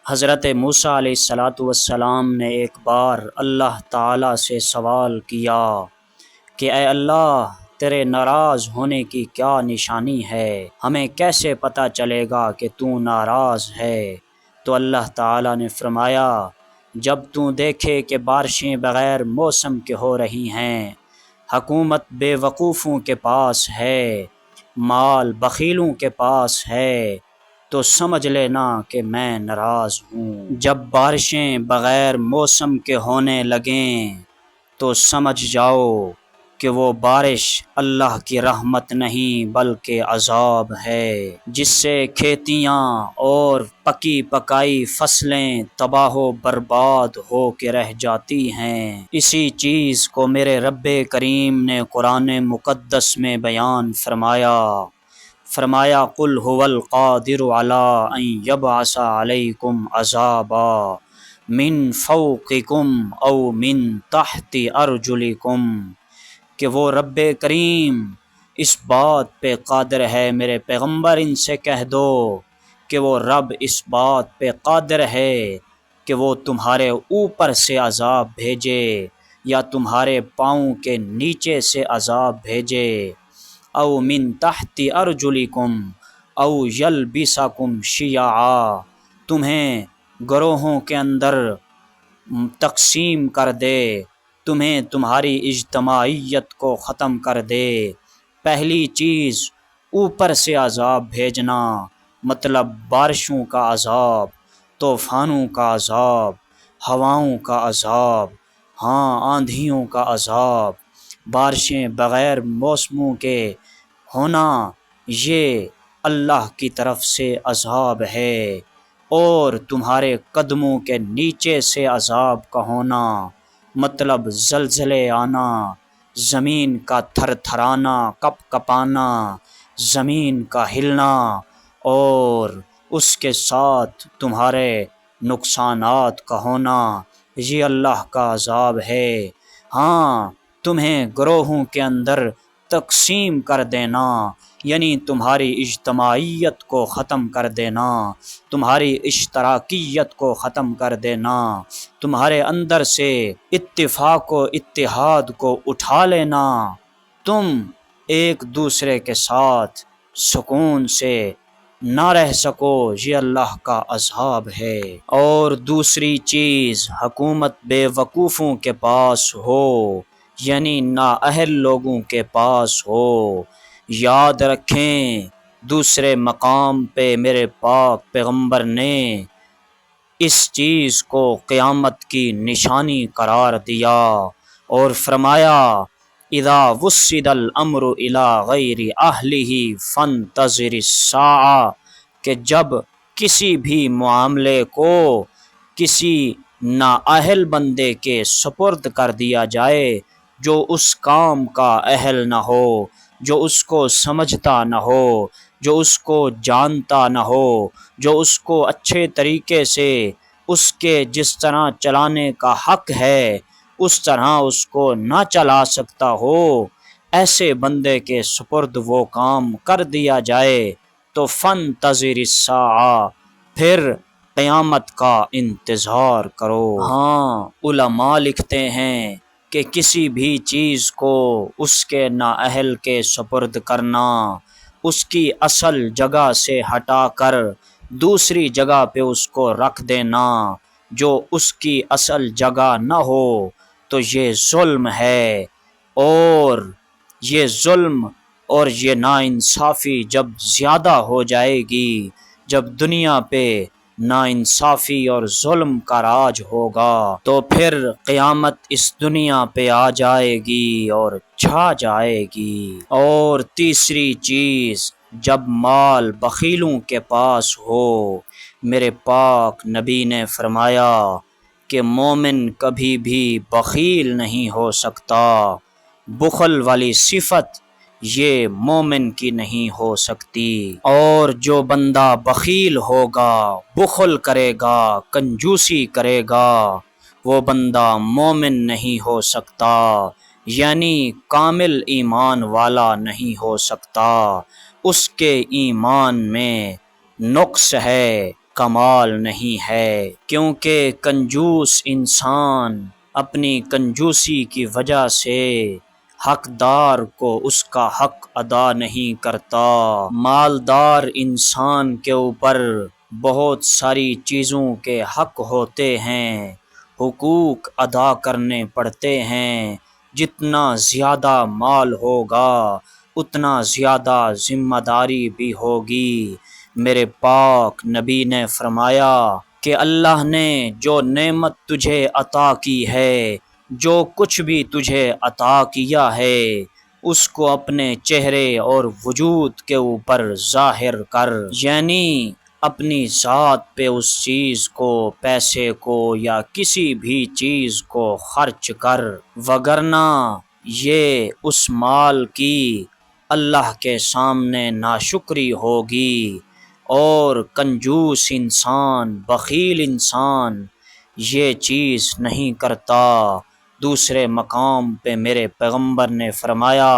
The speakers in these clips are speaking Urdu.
حضرت موسیٰ علیہ السلام نے ایک بار اللہ تعالیٰ سے سوال کیا کہ اے اللہ، تیرے ناراض ہونے کی کیا نشانی ہے؟ ہمیں کیسے پتہ چلے گا کہ تو ناراض ہے؟ تو اللہ تعالیٰ نے فرمایا، جب تو دیکھے کہ بارشیں بغیر موسم کے ہو رہی ہیں، حکومت بے وقوفوں کے پاس ہے، مال بخیلوں کے پاس ہے، تو سمجھ لینا کہ میں ناراض ہوں۔ جب بارشیں بغیر موسم کے ہونے لگیں تو سمجھ جاؤ کہ وہ بارش اللہ کی رحمت نہیں بلکہ عذاب ہے، جس سے کھیتیاں اور پکی پکائی فصلیں تباہ و برباد ہو کے رہ جاتی ہیں۔ اسی چیز کو میرے رب کریم نے قرآن مقدس میں بیان فرمایا قل هو القادر على ان يبعث عليكم عذابا من فوقكم او من تحت ارجلكم، کہ وہ رب کریم اس بات پہ قادر ہے، میرے پیغمبر ان سے کہہ دو کہ وہ رب اس بات پہ قادر ہے کہ وہ تمہارے اوپر سے عذاب بھیجے یا تمہارے پاؤں کے نیچے سے عذاب بھیجے، او من تحت ارجلکم او یلبسکم شیعا، تمہیں گروہوں کے اندر تقسیم کر دے، تمہیں تمہاری اجتماعیت کو ختم کر دے۔ پہلی چیز اوپر سے عذاب بھیجنا، مطلب بارشوں کا عذاب، طوفانوں کا عذاب، ہواؤں کا عذاب، آندھیوں کا عذاب، بارشیں بغیر موسموں کے ہونا، یہ اللہ کی طرف سے عذاب ہے، اور تمہارے قدموں کے نیچے سے عذاب کا ہونا، مطلب زلزلے آنا، زمین کا تھر تھرانا، کپ کپانا، زمین کا ہلنا، اور اس کے ساتھ تمہارے نقصانات کا ہونا، یہ اللہ کا عذاب ہے۔ تمہیں گروہوں کے اندر تقسیم کر دینا، یعنی تمہاری اجتماعیت کو ختم کر دینا، تمہاری اشتراکیت کو ختم کر دینا، تمہارے اندر سے اتفاق و اتحاد کو اٹھا لینا، تم ایک دوسرے کے ساتھ سکون سے نہ رہ سکو، یہ اللہ کا عذاب ہے۔ اور دوسری چیز، حکومت بے وقوفوں کے پاس ہو، یعنی نااہل لوگوں کے پاس ہو۔ یاد رکھیں، دوسرے مقام پہ میرے پاک پیغمبر نے اس چیز کو قیامت کی نشانی قرار دیا اور فرمایا اذا وسد الامر الى غیر اہلہ فانتظر الساعہ، کہ جب کسی بھی معاملے کو کسی نااہل بندے کے سپرد کر دیا جائے، جو اس کام کا اہل نہ ہو، جو اس کو سمجھتا نہ ہو، جو اس کو جانتا نہ ہو، جو اس کو اچھے طریقے سے اس کے جس طرح چلانے کا حق ہے اس طرح اس کو نہ چلا سکتا ہو، ایسے بندے کے سپرد وہ کام کر دیا جائے تو فانتظر الساعہ، پھر قیامت کا انتظار کرو۔ علماء لکھتے ہیں کہ کسی بھی چیز کو اس کے نااہل کے سپرد کرنا، اس کی اصل جگہ سے ہٹا کر دوسری جگہ پہ اس کو رکھ دینا جو اس کی اصل جگہ نہ ہو، تو یہ ظلم ہے، اور یہ ظلم اور یہ ناانصافی جب زیادہ ہو جائے گی، جب دنیا پہ ناانصافی اور ظلم کا راج ہوگا، تو پھر قیامت اس دنیا پہ آ جائے گی اور چھا جائے گی۔ اور تیسری چیز، جب مال بخیلوں کے پاس ہو، میرے پاک نبی نے فرمایا کہ مومن کبھی بھی بخیل نہیں ہو سکتا، بخل والی صفت یہ مومن کی نہیں ہو سکتی، اور جو بندہ بخیل ہوگا، بخل کرے گا، کنجوسی کرے گا، وہ بندہ مومن نہیں ہو سکتا، یعنی کامل ایمان والا نہیں ہو سکتا، اس کے ایمان میں نقص ہے، کمال نہیں ہے، کیونکہ کنجوس انسان اپنی کنجوسی کی وجہ سے حقدار کو اس کا حق ادا نہیں کرتا۔ مالدار انسان کے اوپر بہت ساری چیزوں کے حق ہوتے ہیں، حقوق ادا کرنے پڑتے ہیں۔ جتنا زیادہ مال ہوگا اتنا زیادہ ذمہ داری بھی ہوگی۔ میرے پاک نبی نے فرمایا کہ اللہ نے جو نعمت تجھے عطا کی ہے، جو کچھ بھی تجھے عطا کیا ہے، اس کو اپنے چہرے اور وجود کے اوپر ظاہر کر، یعنی اپنی ذات پہ اس چیز کو، پیسے کو یا کسی بھی چیز کو خرچ کر، وگرنہ یہ اس مال کی اللہ کے سامنے ناشکری ہوگی۔ اور کنجوس انسان، بخیل انسان یہ چیز نہیں کرتا۔ دوسرے مقام پہ میرے پیغمبر نے فرمایا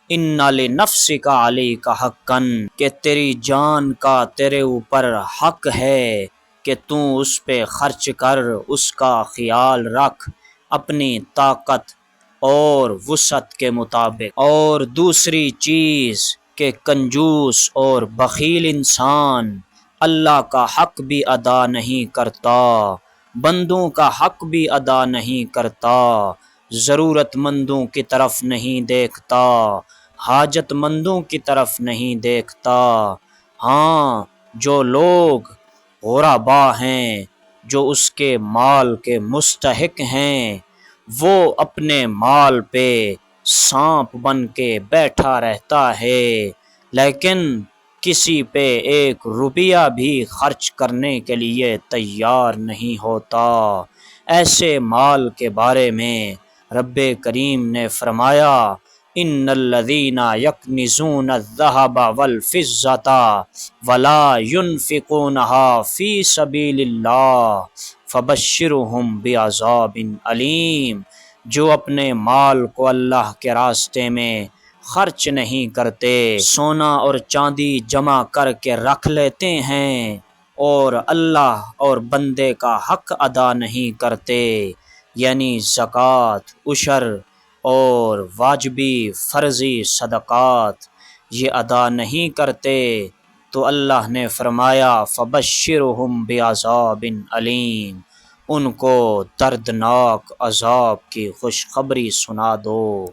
اِنَّ لِنَفْسِكَ عَلَيْكَ حَقًّا، کہ تیری جان کا تیرے اوپر حق ہے کہ تو اس پہ خرچ کر، اس کا خیال رکھ اپنی طاقت اور وسعت کے مطابق۔ اور دوسری چیز کہ کنجوس اور بخیل انسان اللہ کا حق بھی ادا نہیں کرتا، بندوں کا حق بھی ادا نہیں کرتا، ضرورت مندوں کی طرف نہیں دیکھتا، حاجت مندوں کی طرف نہیں دیکھتا۔ ہاں، جو لوگ غربا ہیں، جو اس کے مال کے مستحق ہیں، وہ اپنے مال پہ سانپ بن کے بیٹھا رہتا ہے، لیکن کسی پہ ایک روپیہ بھی خرچ کرنے کے لیے تیار نہیں ہوتا۔ ایسے مال کے بارے میں رب کریم نے فرمایا ان الذین یکنزون الذہب والفضة ولا ينفقونها فی سبیل اللہ فبشرہم بعذاب علیم، جو اپنے مال کو اللہ کے راستے میں خرچ نہیں کرتے، سونا اور چاندی جمع کر کے رکھ لیتے ہیں اور اللہ اور بندے کا حق ادا نہیں کرتے، یعنی زکوٰۃ، عشر اور واجبی فرضی صدقات یہ ادا نہیں کرتے، تو اللہ نے فرمایا فبشرہم بعذاب علیم، ان کو دردناک عذاب کی خوشخبری سنا دو۔